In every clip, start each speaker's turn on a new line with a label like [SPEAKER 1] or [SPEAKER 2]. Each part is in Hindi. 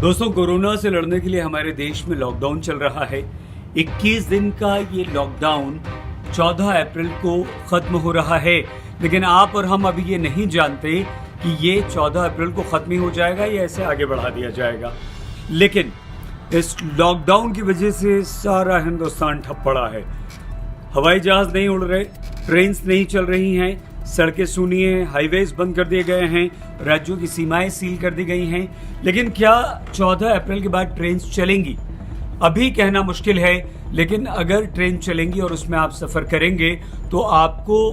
[SPEAKER 1] दोस्तों, कोरोना से लड़ने के लिए हमारे देश में लॉकडाउन चल रहा है। 21 दिन का ये लॉकडाउन 14 अप्रैल को खत्म हो रहा है, लेकिन आप और हम अभी ये नहीं जानते कि ये 14 अप्रैल को खत्म ही हो जाएगा या ऐसे आगे बढ़ा दिया जाएगा। लेकिन इस लॉकडाउन की वजह से सारा हिंदुस्तान ठप पड़ा है। हवाई जहाज नहीं उड़ रहे, ट्रेन्स नहीं चल रही हैं, सड़कें सूनी हैं, हाईवेज बंद कर दिए गए हैं, राज्यों की सीमाएं सील कर दी गई हैं। लेकिन क्या 14 अप्रैल के बाद ट्रेन्स चलेंगी? अभी कहना मुश्किल है, लेकिन अगर ट्रेन चलेंगी और उसमें आप सफर करेंगे तो आपको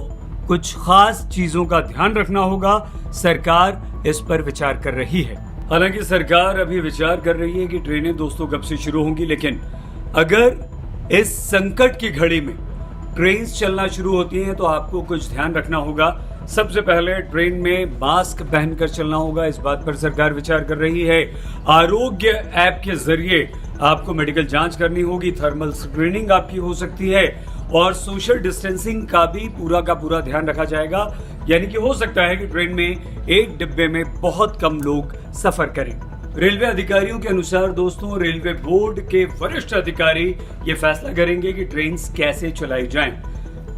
[SPEAKER 1] कुछ खास चीजों का ध्यान रखना होगा। सरकार इस पर विचार कर रही है। हालांकि सरकार अभी विचार कर रही है कि ट्रेनें दोस्तों कब से शुरू होंगी, लेकिन अगर इस संकट की घड़ी में ट्रेन्स चलना शुरू होती हैं तो आपको कुछ ध्यान रखना होगा। सबसे पहले ट्रेन में मास्क पहनकर चलना होगा, इस बात पर सरकार विचार कर रही है। आरोग्य ऐप के जरिए आपको मेडिकल जांच करनी होगी, थर्मल स्क्रीनिंग आपकी हो सकती है और सोशल डिस्टेंसिंग का भी पूरा का पूरा ध्यान रखा जाएगा। यानी कि हो सकता है कि ट्रेन में एक डिब्बे में बहुत कम लोग सफर करें। रेलवे अधिकारियों के अनुसार दोस्तों, रेलवे बोर्ड के वरिष्ठ अधिकारी ये फैसला करेंगे कि ट्रेन कैसे चलाई जाएं,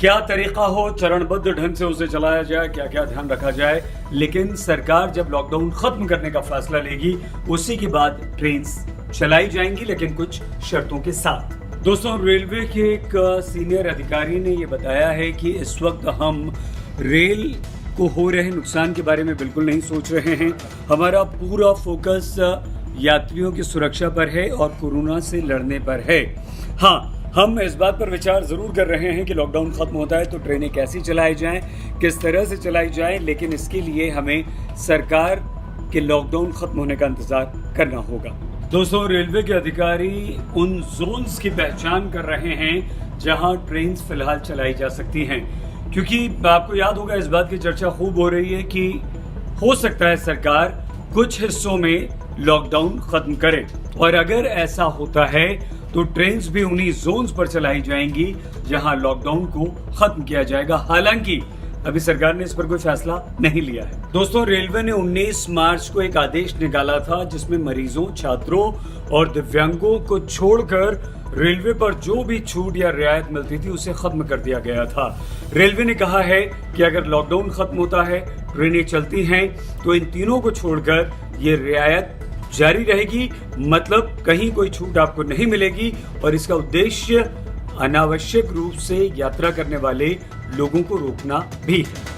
[SPEAKER 1] क्या तरीका हो, चरणबद्ध ढंग से उसे चलाया जाए, क्या क्या ध्यान रखा जाए। लेकिन सरकार जब लॉकडाउन खत्म करने का फैसला लेगी उसी के बाद ट्रेन चलाई जाएंगी, लेकिन कुछ शर्तों के साथ। दोस्तों, रेलवे के एक सीनियर अधिकारी ने ये बताया है कि इस वक्त हम रेल को हो रहे नुकसान के बारे में बिल्कुल नहीं सोच रहे हैं। हमारा पूरा फोकस यात्रियों की सुरक्षा पर है और कोरोना से लड़ने पर है। हाँ, हम इस बात पर विचार जरूर कर रहे हैं कि लॉकडाउन खत्म होता है तो ट्रेनें कैसी चलाई जाएं, किस तरह से चलाई जाएं, लेकिन इसके लिए हमें सरकार के लॉकडाउन खत्म होने का इंतजार करना होगा। दोस्तों, रेलवे के अधिकारी उन जोन्स की पहचान कर रहे हैं जहां ट्रेन फिलहाल चलाई जा सकती हैं, क्योंकि आपको याद होगा इस बात की चर्चा खूब हो रही है कि हो सकता है सरकार कुछ हिस्सों में लॉकडाउन खत्म करे, और अगर ऐसा होता है तो ट्रेन्स भी उन्हीं जोन्स पर चलाई जाएंगी जहां लॉकडाउन को खत्म किया जाएगा। हालांकि अभी सरकार ने इस पर कोई फैसला नहीं लिया है। दोस्तों, रेलवे ने 19 मार्च को एक आदेश निकाला था जिसमें मरीजों, छात्रों और दिव्यांगों को छोड़कर रेलवे पर जो भी छूट या रियायत मिलती थी उसे खत्म कर दिया गया था। रेलवे ने कहा है कि अगर लॉकडाउन खत्म होता है, ट्रेनें चलती हैं, तो इन तीनों को छोड़कर ये रियायत जारी रहेगी। मतलब कहीं कोई छूट आपको नहीं मिलेगी, और इसका उद्देश्य अनावश्यक रूप से यात्रा करने वाले लोगों को रोकना भी है।